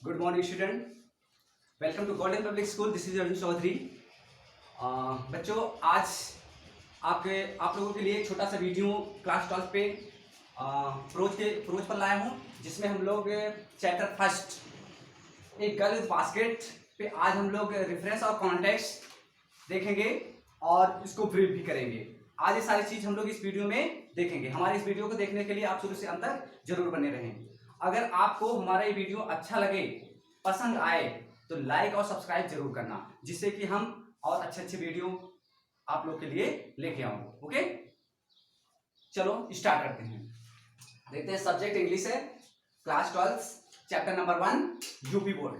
Good morning student, welcome to Golden Public School. This is Arjun Chaudhary. बच्चों, आज आप लोगों के लिए एक छोटा सा वीडियो क्लास 12 पे प्रोज पर लाया हूँ, जिसमें हम लोग चैप्टर फर्स्ट एक गर्ल विद बास्केट पे आज हम लोग रेफरेंस और कॉन्टेक्स्ट देखेंगे और इसको ब्रीफ भी करेंगे। आज ये सारी चीज हम लोग इस वीडियो में देखेंगे। हमारे इस वीडियो को देखने के लिए आप शुरू से अंत तक जरूर बने रहें। अगर आपको हमारा ये वीडियो अच्छा लगे, पसंद आए, तो लाइक और सब्सक्राइब जरूर करना, जिससे कि हम और अच्छे अच्छे वीडियो आप लोग के लिए लेके आऊंगा। ओके, चलो स्टार्ट करते हैं। देखते हैं, सब्जेक्ट इंग्लिश है, class 12 chapter number 1 UP board.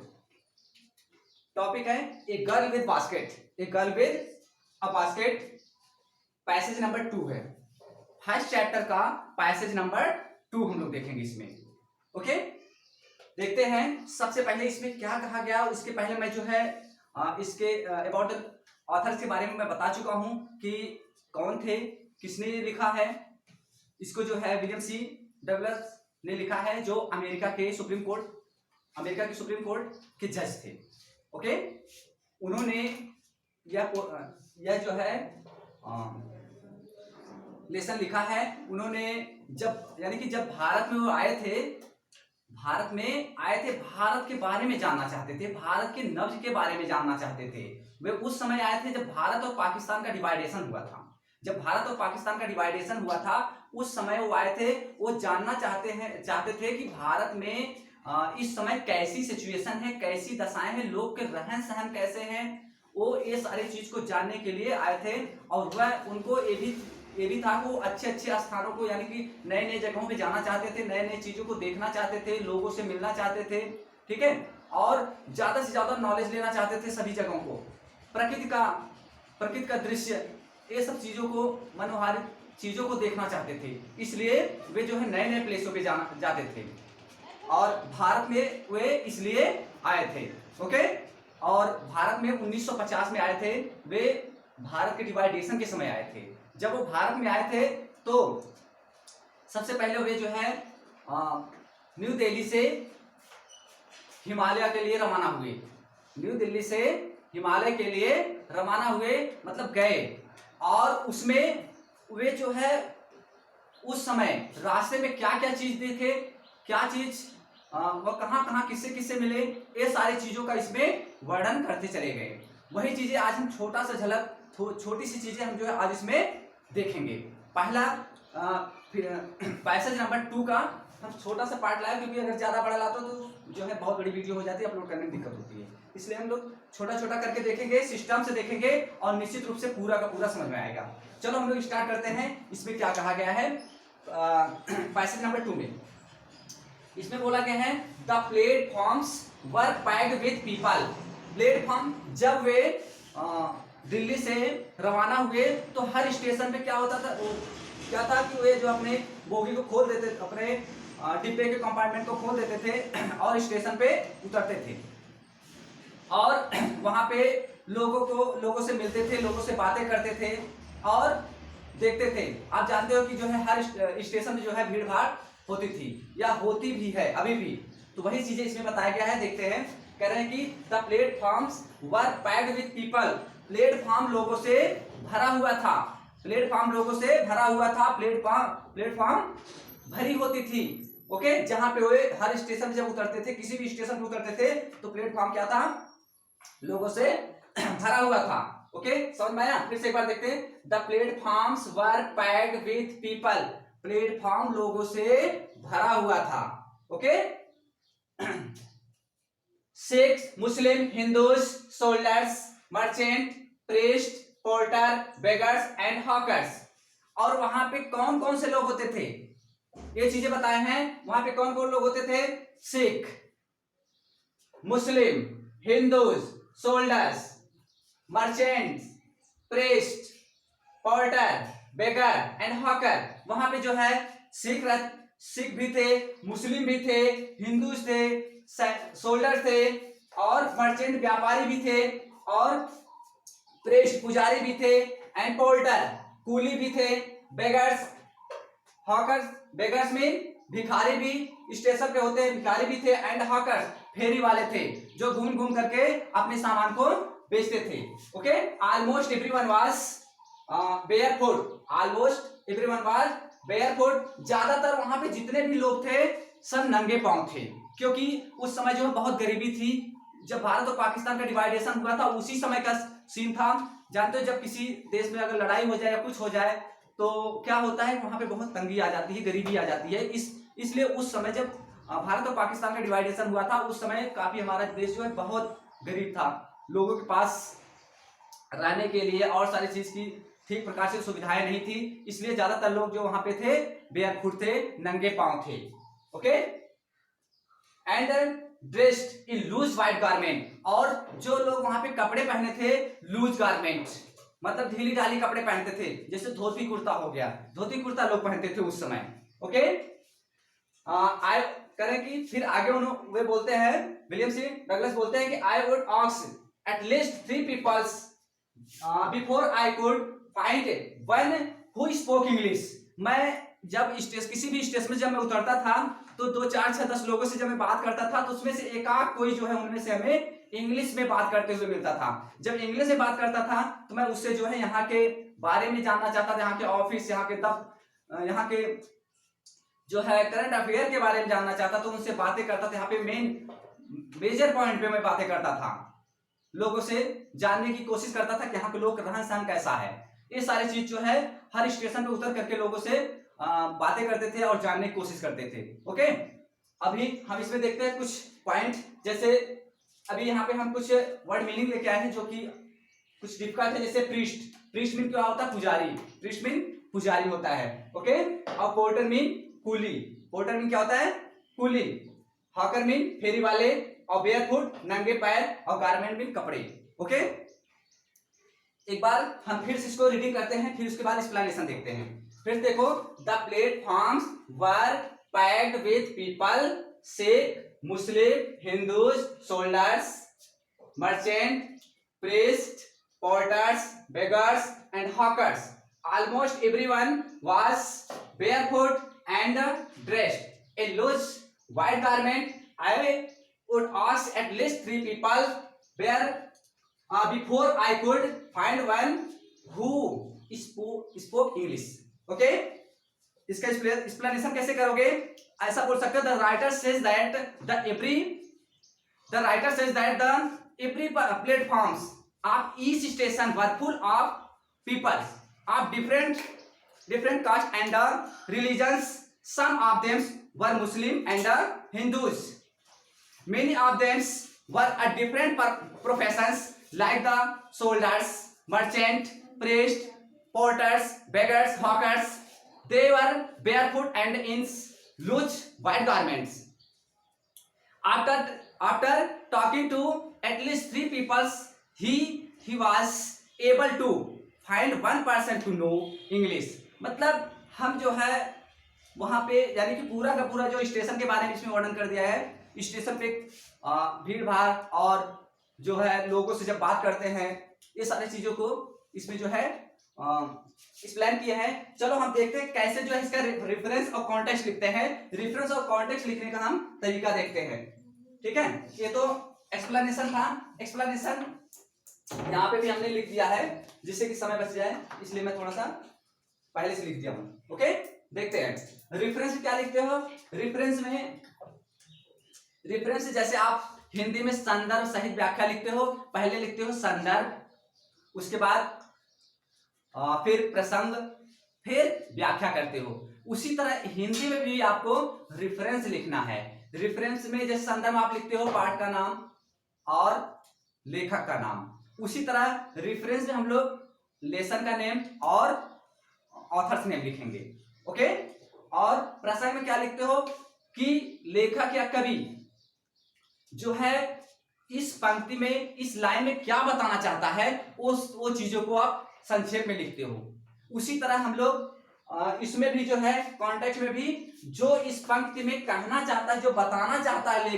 Topic है a girl with basket. A girl with a basket, passage number 2 है। फर्स्ट चैप्टर का पैसेज नंबर 2 हम लोग देखेंगे इसमें। ओके, देखते हैं। सबसे पहले इसमें क्या कहा गया, उसके पहले मैं जो है इसके अबाउट ऑथर्स के बारे में मैं बता चुका हूं कि कौन थे, किसने लिखा है। इसको जो है विलियम सी डगलस ने लिखा है, जो अमेरिका के सुप्रीम कोर्ट के जज थे। ओके, उन्होंने यह जो है लेसन लिखा है। उन्होंने जब भारत में वो आए थे, भारत के बारे में जानना चाहते थे, भारत के नब्ज के बारे में जानना चाहते थे। वे उस समय आए थे जब भारत और पाकिस्तान का डिवाइडेशन हुआ था। उस समय वो आए थे। वो जानना चाहते थे कि भारत में इस समय कैसी सिचुएशन है, कैसी दशाएं हैं, लोग के रहन सहन कैसे हैं। वो ये सारी चीज को जानने के लिए आए थे। और वह उनको ये भी था कि वो अच्छे अच्छे स्थानों को, यानी कि नए नए जगहों पे जाना चाहते थे, नए नए चीजों को देखना चाहते थे, लोगों से मिलना चाहते थे। ठीक है, और ज्यादा से ज्यादा नॉलेज लेना चाहते थे सभी जगहों को, प्रकृति का दृश्य, ये सब चीजों को, मनोहारित चीजों को देखना चाहते थे। इसलिए वे जो है नए नए प्लेसों पे जाते थे, और भारत में वे इसलिए आए थे। ओके, और भारत में 1950 में आए थे। वे भारत के डिवाइडेशन के समय आए थे। जब वो भारत में आए थे तो सबसे पहले वे जो है न्यू दिल्ली से हिमालय के लिए रवाना हुए। मतलब गए। और उसमें वे जो है उस समय रास्ते में क्या क्या चीज देखे, वह कहाँ कहाँ किससे किससे मिले, ये सारी चीजों का इसमें वर्णन करते चले गए। वही चीजें आज हम छोटी सी चीजें हम जो है आज इसमें देखेंगे। पहला पैसेज नंबर 2 का हम छोटा सा पार्ट लाए, क्योंकि अगर ज्यादा बड़ा लाते तो जो है बहुत बड़ी वीडियो हो जाती है, अपलोड करने में दिक्कत होती है। इसलिए हम लोग छोटा छोटा करके देखेंगे, सिस्टम से देखेंगे, और निश्चित रूप से पूरा का पूरा समझ में आएगा। चलो हम लोग स्टार्ट करते हैं। इसमें क्या कहा गया है पैसेज नंबर 2 में। इसमें बोला गया है, the platforms were packed with people. Platform, जब वे दिल्ली से रवाना हुए तो हर स्टेशन पे क्या था कि वे जो अपने बोगी को खोल देते, अपने डिब्बे के कंपार्टमेंट को खोल देते थे और स्टेशन पे उतरते थे, और वहां पे लोगों से मिलते थे, लोगों से बातें करते थे और देखते थे। आप जानते हो कि जो है हर स्टेशन में जो है भीड़ भाड़ होती थी, या होती भी है अभी भी। तो वही चीजें इसमें बताया गया है। देखते हैं, कह रहे हैं कि the platforms were packed with people. Platform लोगों से भरा हुआ था। प्लेटफॉर्म भरी होती थी। ओके, जहां पे वे हर स्टेशन जब उतरते थे, किसी भी स्टेशन पे उतरते थे, तो प्लेटफॉर्म क्या था, लोगों से भरा हुआ था। ओके, समझ में आया? फिर से एक बार देखते हैं। The platforms were packed with people. Platform लोगों से भरा हुआ था। Okay, Sikhs, Muslim, Hindus, soldiers, merchant, priest, porter, beggars and hawkers. और वहां पे कौन कौन से लोग होते थे, ये चीजें बताए हैं। वहां पे कौन कौन लोग होते थे, Sikh, Muslim, Hindus, soldiers, merchants, priest, porter, beggar and hawker. वहां पे जो है सिख भी थे, मुस्लिम भी थे, हिंदूज थे, सोल्जर थे, और मर्चेंट व्यापारी भी थे, और प्रेस्ट पुजारी भी थे, एंड पोर्टर कूली भी थे, बेगर्स, हॉकर्स, बेगर्स में भिखारी भी स्टेशन पे होते हैं, भिखारी भी थे, एंड हॉकर्स, फेरी वाले थे जो घूम घूम करके अपने सामान को बेचते थे। Okay, almost everyone was barefoot, almost everyone was barefoot, ज्यादातर वहां पे जितने भी लोग थे सब नंगे पांव थे, क्योंकि उस समय जो है बहुत गरीबी थी। जब भारत और पाकिस्तान का डिवाइडेशन हुआ था उसी समय का सीन था। जानते हो जब किसी देश में अगर लड़ाई हो जाए या कुछ हो जाए तो क्या होता है, वहां पे बहुत तंगी आ जाती है, गरीबी आ जाती है। इसलिए उस समय जब भारत और पाकिस्तान का डिवाइडेशन हुआ था उस समय काफी हमारा देश जो है बहुत गरीब था, लोगों के पास रहने के लिए और सारी चीज की ठीक प्रकार से सुविधाएं नहीं थी, इसलिए ज्यादातर लोग जो वहां पे थे बेयरफुट थे, नंगे पांव थे। Okay, and dressed in loose white garment, और जो लोग वहां पे कपड़े पहने थे लूज गारमेंट, मतलब ढीली ढाली कपड़े पहनते थे, जैसे धोती कुर्ता हो गया, धोती कुर्ता लोग पहनते थे उस समय। ओके, आई करें कि फिर आगे वे बोलते हैं, विलियम सी डगलस बोलते हैं कि I would ask at least 3 peoples before I could find one who spoke English. मैं जब किसी भी स्टेशन में जब मैं उतरता था तो 2 4 6 10 लोगों से जब मैं बात करता था तो उसमें से एक आध कोई जो है उनमें से हमें इंग्लिश में बात करते हुए मिलता था। जब इंग्लिश में बात करता था तो मैं उससे जो है यहाँ के बारे में जानना चाहता था, यहाँ के ऑफिस, यहाँ के जो है करंट अफेयर के बारे में जानना चाहता, तो उनसे बातें करता था। यहाँ पे मेजर पॉइंट पे मैं बातें करता था, लोगों से जानने की कोशिश करता था कि यहाँ के लोग रहन सहन कैसा है। ये सारी चीज जो है हर स्टेशन पे उतर करके लोगों से बातें करते थे और जानने की कोशिश करते थे। ओके, अभी हम इसमें देखते हैं कुछ पॉइंट, जैसे अभी यहाँ पे हम कुछ वर्ड मीनिंग लेके आए हैं जो कि कुछ डिफिकल्ट है। जैसे प्रीस्ट मीन क्या होता है, पुजारी, प्रीस्ट मीन पुजारी होता है। ओके, और porter mean coolie, porter mean क्या होता है, कूली, हॉकर मीन फेरी वाले, और बेयरफुट नंगे पैर, और गारमेंट मीन कपड़े। ओके, एक बार हम फिर से इसको रीडिंग करते हैं, फिर उसके बाद एक्सप्लेनेशन देखते हैं। फिर देखो, the platforms were packed with people, Sikh, Muslim, Hindus, soldiers, merchant, priest, porters, beggars and hawkers. Almost everyone was barefoot and dressed in loose white garment. I would ask at least 3 people before I could find one who spoke English. Okay? इसका explanation कैसे करोगे? ऐसा बोल सकते हो, the writer says that the every platforms of each station were full of people of different caste and religions. Some of them were Muslim and Hindus. Many of them were a different professions like the soldiers, merchant, priest, porters, beggars, hawkers. They were barefoot and in loose white garments. After talking to at least 3 people, he was able to find 1 person to know English. मतलब हम जो है वहां पे यानी कि पूरा का पूरा जो स्टेशन के बारे में इसमें वर्णन कर दिया है। स्टेशन पे भीड़ भाड़ और जो है लोगों से जब बात करते हैं, ये सारी चीजों को इसमें जो है एक्सप्लेन किया है। चलो हम देखते हैं कैसे जो है इसका रेफरेंस और कॉन्टेक्स्ट लिखते हैं। रेफरेंस और कॉन्टेक्स्ट लिखने का हम तरीका देखते हैं। ठीक है, ये तो एक्सप्लेनेशन था। एक्सप्लेनेशन यहाँ पे भी हमने लिख दिया है जिससे कि समय बच जाए, इसलिए मैं थोड़ा सा पहले से लिख दिया हूं। ओके, देखते हैं रेफरेंस में क्या लिखते हो। रेफरेंस जैसे आप हिंदी में संदर्भ सहित व्याख्या लिखते हो, पहले लिखते हो संदर्भ, उसके बाद फिर प्रसंग, फिर व्याख्या करते हो। उसी तरह हिंदी में भी आपको रेफरेंस लिखना है। रेफरेंस में जैसे संदर्भ आप लिखते हो पाठ का नाम और लेखक का नाम, उसी तरह रेफरेंस में हम लोग लेसन का नेम और ऑथर्स नेम लिखेंगे। ओके, और प्रसंग में क्या लिखते हो कि लेखक या कवि जो है इस पंक्ति में, इस लाइन में क्या बताना चाहता है, वो चीजों को आप संक्षेप में लिखते हो। उसी तरह हम लोग इसमें भी जो है कॉन्टेक्स्ट में भी जो इस पंक्ति में कहना चाहता है, जो बताना चाहता है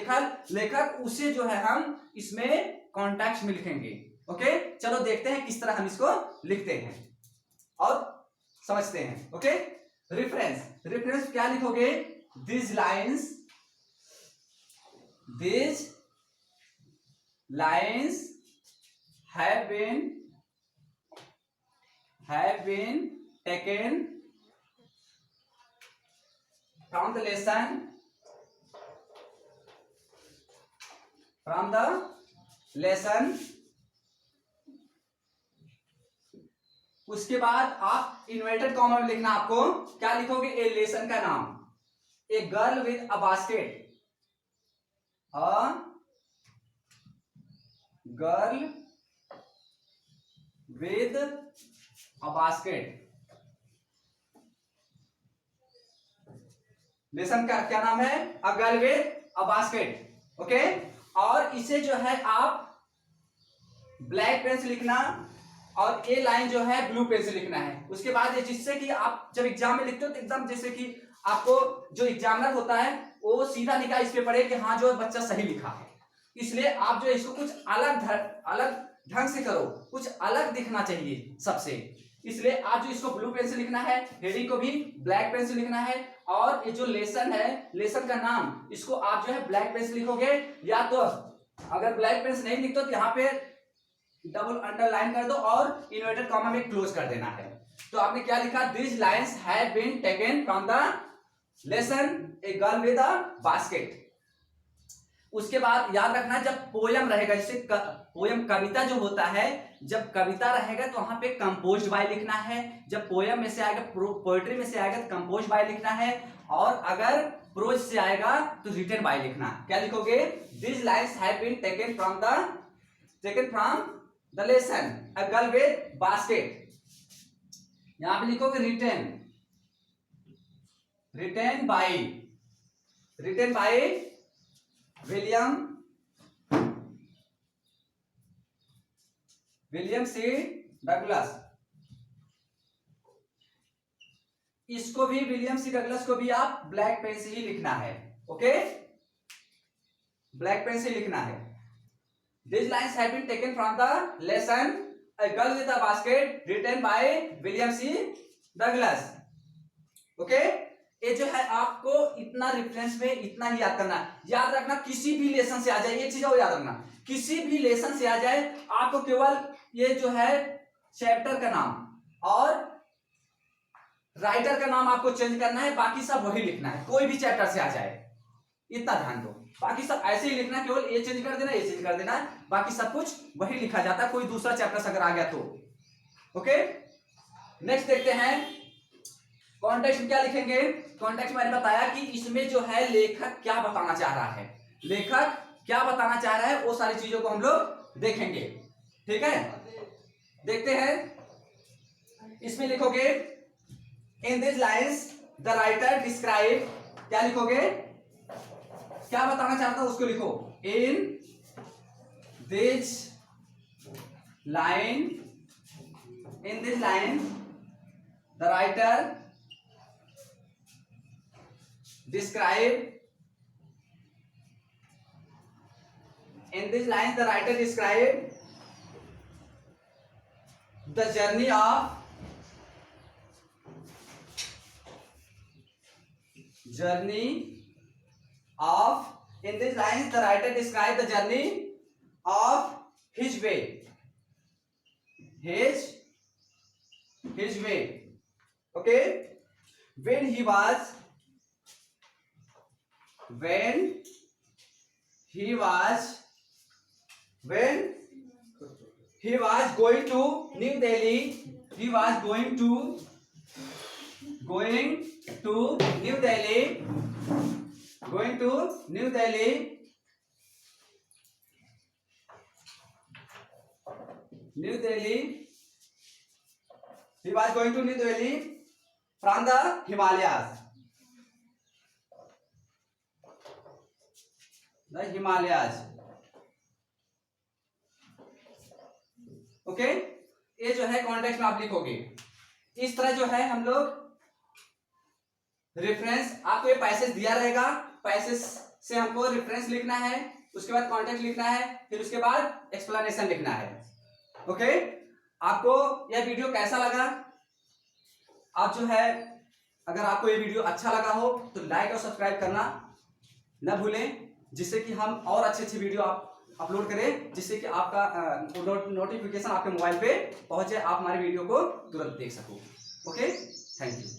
लेखक, उसे जो है हम इसमें कॉन्टेक्स्ट में लिखेंगे। ओके, चलो देखते हैं किस तरह हम इसको लिखते हैं और समझते हैं। ओके, रेफरेंस क्या लिखोगे, these lines have been taken from the lesson। उसके बाद आप इन्वर्टेड कॉमा में लिखना, आपको क्या लिखोगे, ए लेसन का नाम, ए girl with a basket, a girl with a basket. Lesson का क्या नाम है, अ girl with a basket. Okay, और इसे जो है आप ब्लैक पेन से लिखना और ए लाइन जो है ब्लू पेन से लिखना है। उसके बाद जिससे कि आप जब एग्जाम में लिखते हो तो एकदम जैसे कि आपको जो एग्जामिनर होता है वो सीधा निकाह इस पे पढ़े कि हाँ जो बच्चा सही लिखा है। इसलिए आप जो इसको कुछ अलग ढंग से करो, कुछ अलग दिखना चाहिए सबसे। इसलिए आप जो इसको ब्लू पेन से लिखना है, हेडिंग को भी ब्लैक पेन से लिखना है, और ये जो लेसन है, लेसन का नाम, इसको आप जो है ब्लैक पेन से लिखोगे, या तो अगर ब्लैक पेन से नहीं लिखते तो यहाँ पे डबल अंडरलाइन कर दो और इन्वर्टेड कॉमा में क्लोज कर देना है। तो आपने क्या लिखा, this lines have been taken from the lesson a girl with a basket. उसके बाद याद रखना, जब पोयम रहेगा, जैसे पोयम कविता जो होता है, जब कविता रहेगा तो वहां पे कंपोज्ड बाय लिखना है। जब पोयम में से आएगा, पोएट्री में से आएगा तो कंपोज्ड बाय लिखना है, और अगर प्रोज से आएगा तो रिटन बाय लिखना। क्या लिखोगे, this lines have been taken from the lesson a girl with basket. यहां पे लिखोगे written by William C Douglas. इसको भी विलियम सी डगलस को भी आप ब्लैक पेन से ही लिखना है। ओके, ब्लैक पेन से लिखना है। These lines have been taken from the lesson A Girl with a Basket written by William C. Douglas। Okay, ये जो है आपको इतना रेफरेंस में इतना ही याद करना। याद रखना, किसी भी लेसन से आ जाए ये चीज, और याद रखना किसी भी लेसन से आ जाए, आपको केवल ये जो है चैप्टर का नाम और राइटर का नाम आपको चेंज करना है, बाकी सब वही लिखना है। कोई भी चैप्टर से आ जाए, इतना ध्यान दो, बाकी सब ऐसे ही लिखना, केवल ये चेंज कर देना, ये चेंज कर देना, बाकी सब कुछ वही लिखा जाता है, कोई दूसरा चैप्टर अगर आ गया तो। ओके, नेक्स्ट देखते हैं कॉन्टेक्स्ट में क्या लिखेंगे। कॉन्टेक्स्ट मैंने बताया कि इसमें जो है लेखक क्या बताना चाह रहा है, लेखक क्या बताना चाह रहा है, वो सारी चीजों को हम लोग देखेंगे। ठीक है, देखते हैं। इसमें लिखोगे in this lines the writer describe, क्या लिखोगे, क्या बताना चाहता हूं उसको लिखो, in this line the writer describe, in these lines the writer described the journey of in these lines the writer described the journey of his way, okay, when he was going to New Delhi, from the Himalayas, okay. ये जो है context में आप लिखोगे। इस तरह जो है हम लोग रेफरेंस, आपको ये पैसेज दिया रहेगा, पैसेज से हमको रेफरेंस लिखना है, उसके बाद कॉन्टेक्स्ट लिखना है, फिर उसके बाद एक्सप्लेनेशन लिखना है। ओके, आपको यह वीडियो कैसा लगा, आप जो है अगर आपको ये वीडियो अच्छा लगा हो तो लाइक और सब्सक्राइब करना न भूलें, जिससे कि हम और अच्छे अच्छे वीडियो आप अपलोड करें, जिससे कि आपका नोटिफिकेशन आपके मोबाइल पे पहुंचे, आप हमारे वीडियो को तुरंत देख सको। Okay, thank you.